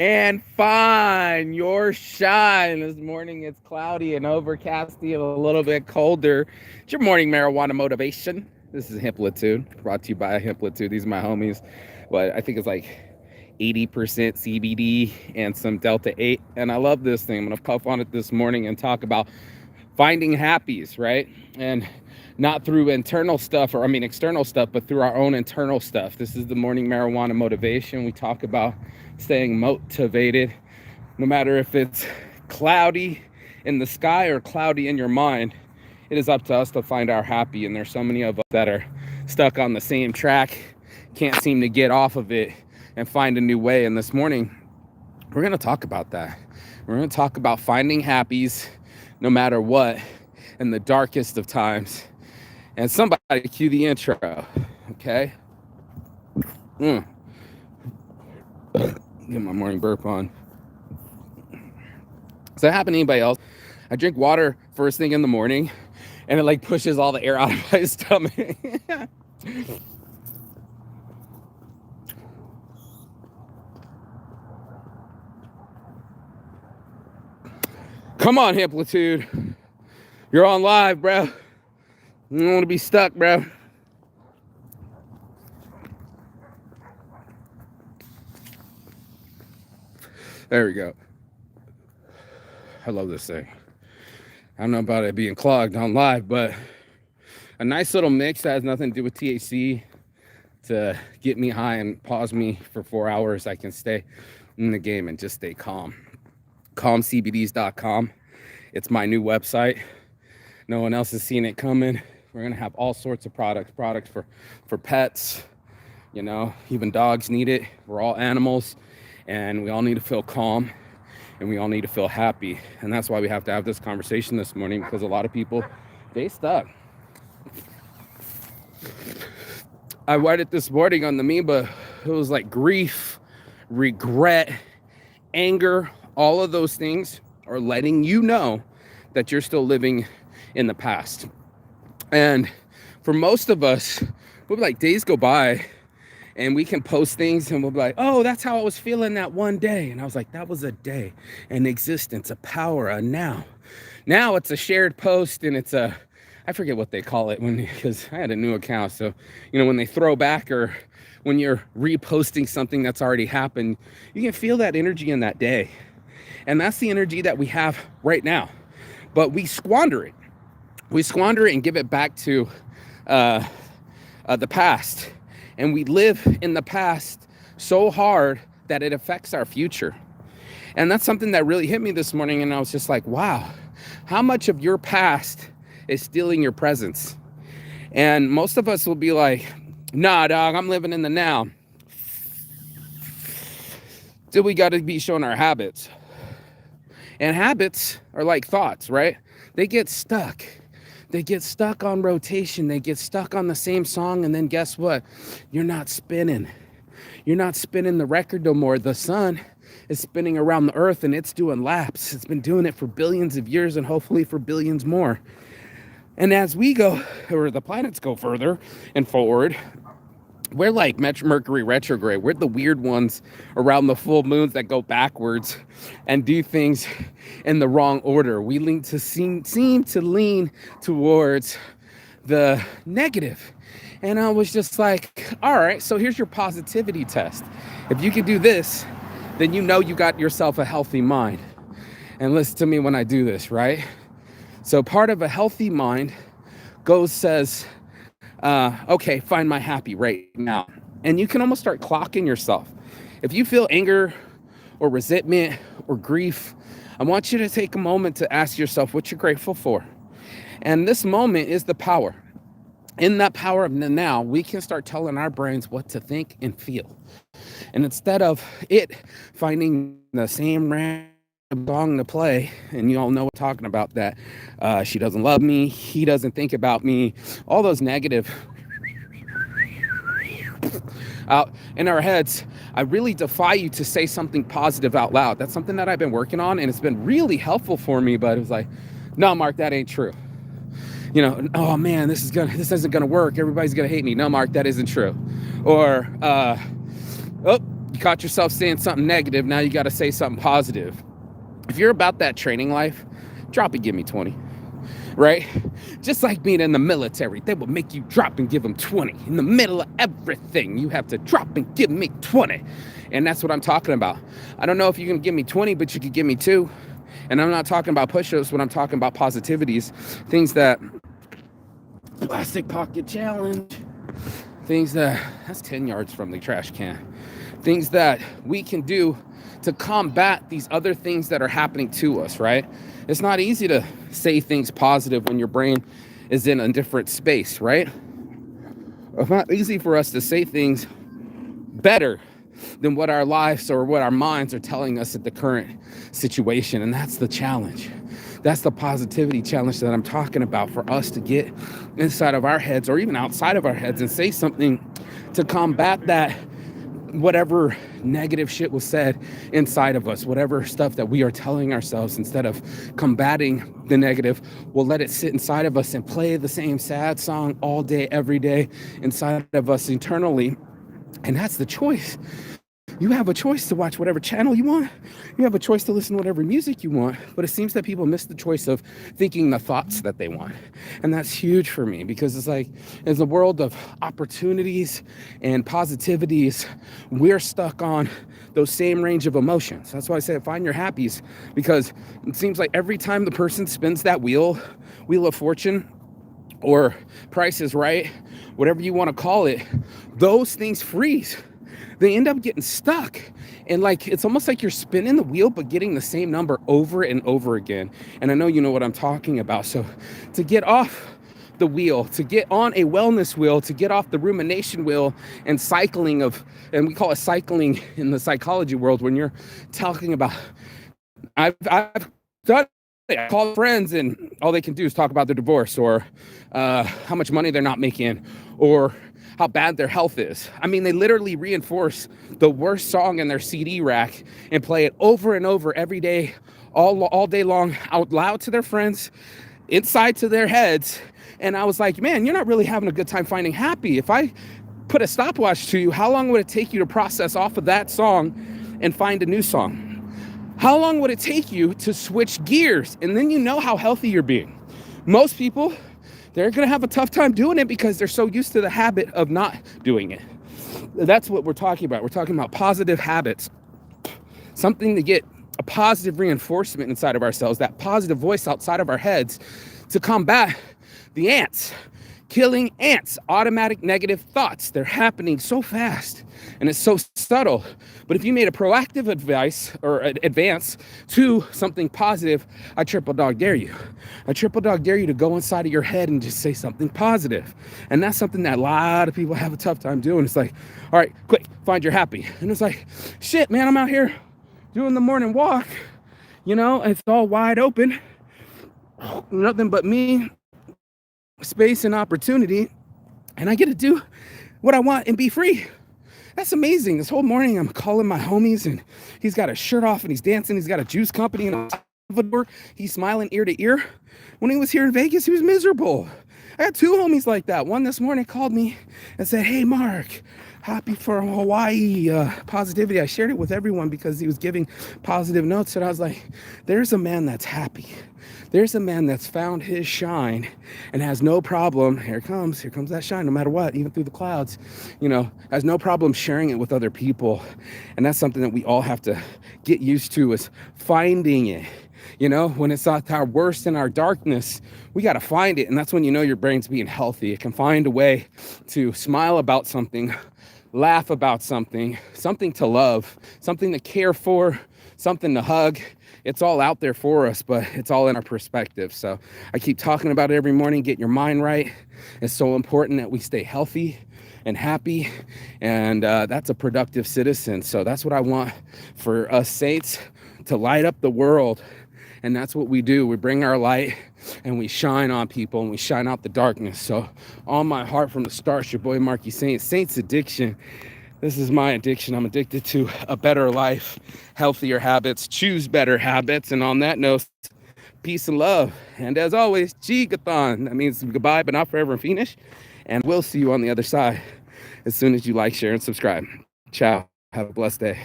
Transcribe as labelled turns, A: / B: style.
A: And find your shine. This morning it's cloudy and overcasty and a little bit colder. It's your morning marijuana motivation. This is Himplitude, brought to you by Himplitude. These are my homies. But I think it's like 80% CBD and some Delta 8. And I love this thing. I'm going to puff on it this morning and talk about finding happies, right? And not through internal stuff, or I mean external stuff, but through our own internal stuff. This is the morning marijuana motivation. We talk about staying motivated, no matter if it's cloudy in the sky or cloudy in your mind. It is up to us to find our happy. And there's so many of us that are stuck on the same track, can't seem to get off of it and find a new way. And this morning, we're going to talk about that. We're going to talk about finding happies no matter what in the darkest of times. And somebody cue the intro, okay? Get my morning burp on. Does that happen to anybody else? I drink water first thing in the morning, and it like pushes all the air out of my stomach. Come on, Amplitude. You're on live, bro. You don't want to be stuck, bro. There we go. I love this thing. I don't know about it being clogged on live, but a nice little mix that has nothing to do with THC to get me high and pause me for 4 hours. I can stay in the game and just stay calm. CalmCBDs.com. It's my new website. No one else has seen it coming. We're gonna have all sorts of products for pets. You know, even dogs need it. We're all animals, and we all need to feel calm, and we all need to feel happy. And that's why we have to have this conversation this morning, because a lot of people, they stuck. I read it this morning on the meme, but it was like grief, regret, anger, all of those things are letting you know that you're still living in the past. And for most of us, we'll be like, days go by and we can post things and we'll be like, oh, that's how I was feeling that one day. And I was like, that was a day, an existence, a power, a now. Now it's a shared post, and it's I forget what they call it because I had a new account. So, when they throw back or when you're reposting something that's already happened, you can feel that energy in that day. And that's the energy that we have right now. But we squander it. We squander it and give it back to the past. And we live in the past so hard that it affects our future. And that's something that really hit me this morning. And I was just like, wow, how much of your past is stealing your presence? And most of us will be like, nah, dog, I'm living in the now. So we got to be showing our habits. And habits are like thoughts, right? They get stuck. They get stuck on rotation. They get stuck on the same song. And then guess what? You're not spinning. You're not spinning the record no more. The sun is spinning around the earth, and it's doing laps. It's been doing it for billions of years, and hopefully for billions more. And as we go, or the planets go further and forward, we're like Mercury retrograde. We're the weird ones around the full moons that go backwards and do things in the wrong order. We seem to lean towards the negative. And I was just like, all right, so here's your positivity test. If you can do this, then you got yourself a healthy mind. And listen to me when I do this, right? So part of a healthy mind says, okay, find my happy right now. And you can almost start clocking yourself. If you feel anger or resentment or grief, I want you to take a moment to ask yourself what you're grateful for. And this moment is the power. In that power of the now, we can start telling our brains what to think and feel. And instead of it finding the same random song to play, and you all know what I'm talking about, that she doesn't love me, he doesn't think about me, all those negative out in our heads, I really defy you to say something positive out loud. That's something that I've been working on, and it's been really helpful for me. But it was like, no, Mark, that ain't true. Oh man, this isn't gonna work. Everybody's gonna hate me. No, Mark, that isn't true. Or You caught yourself saying something negative. Now you got to say something positive. If you're about that training life, drop and give me 20. Right? Just like being in the military, they will make you drop and give them 20. In the middle of everything, you have to drop and give me 20. And that's what I'm talking about. I don't know if you can give me 20, but you could give me 2. And I'm not talking about push-ups when I'm talking about positivities. Things that, plastic pocket challenge. Things that's 10 yards from the trash can. Things that we can do to combat these other things that are happening to us, right? It's not easy to say things positive when your brain is in a different space, right? It's not easy for us to say things better than what our lives or what our minds are telling us at the current situation. And that's the challenge. That's the positivity challenge that I'm talking about, for us to get inside of our heads or even outside of our heads and say something to combat that, whatever negative shit was said inside of us, whatever stuff that we are telling ourselves. Instead of combating the negative, we'll let it sit inside of us and play the same sad song all day, every day inside of us internally. And that's the choice. You have a choice to watch whatever channel you want. You have a choice to listen to whatever music you want. But it seems that people miss the choice of thinking the thoughts that they want. And that's huge for me, because it's like, in the world of opportunities and positivities, we're stuck on those same range of emotions. That's why I say find your happies, because it seems like every time the person spins that wheel of fortune, or Price is Right, whatever you want to call it, those things freeze. They end up getting stuck. And like, it's almost like you're spinning the wheel, but getting the same number over and over again. And I know you know what I'm talking about. So to get off the wheel, to get on a wellness wheel, to get off the rumination wheel and cycling of, and we call it cycling in the psychology world, when you're talking about, I've done it. I call friends and all they can do is talk about their divorce, or how much money they're not making, or how bad their health is. I mean, they literally reinforce the worst song in their CD rack and play it over and over every day, all day long, out loud to their friends, inside to their heads. And I was like, man, you're not really having a good time finding happy. If I put a stopwatch to you, how long would it take you to process off of that song and find a new song? How long would it take you to switch gears? And then you know how healthy you're being. Most people, they're going to have a tough time doing it because they're so used to the habit of not doing it. That's what we're talking about. We're talking about positive habits. Something to get a positive reinforcement inside of ourselves, that positive voice outside of our heads, to combat the ants. Killing ants, automatic negative thoughts. They're happening so fast and it's so subtle. But if you made a proactive advance to something positive, I triple dog dare you. I triple dog dare you to go inside of your head and just say something positive. And that's something that a lot of people have a tough time doing. It's like, all right, quick, find your happy. And it's like, shit, man, I'm out here doing the morning walk. You know, it's all wide open. Nothing but me, space and opportunity, and I get to do what I want and be free. That's amazing. This whole morning I'm calling my homies, and he's got a shirt off and he's dancing. He's got a juice company in Salvador. He's smiling ear to ear. When he was here in Vegas, he was miserable. I had 2 homies like that. One this morning called me and said, hey Mark, happy for Hawaii, positivity. I shared it with everyone because he was giving positive notes, and I was like, there's a man that's happy. There's a man that's found his shine and has no problem. Here comes that shine, no matter what, even through the clouds, you know, has no problem sharing it with other people. And that's something that we all have to get used to, is finding it. You know, when it's at our worst in our darkness, we got to find it. And that's when you know your brain's being healthy. It can find a way to smile about something, laugh about something, something to love, something to care for, something to hug. It's all out there for us, but it's all in our perspective. So I keep talking about it every morning. Get your mind right. It's so important that we stay healthy and happy, and that's a productive citizen. So that's what I want for us saints, to light up the world. And that's what we do. We bring our light and we shine on people, and we shine out the darkness. So on my heart from the start, your boy Marky Saint, Saints Addiction. This is my addiction. I'm addicted to a better life, healthier habits, choose better habits. And on that note, peace and love. And as always, Chigathon. That means goodbye, but not forever and finish. And we'll see you on the other side as soon as you like, share, and subscribe. Ciao. Have a blessed day.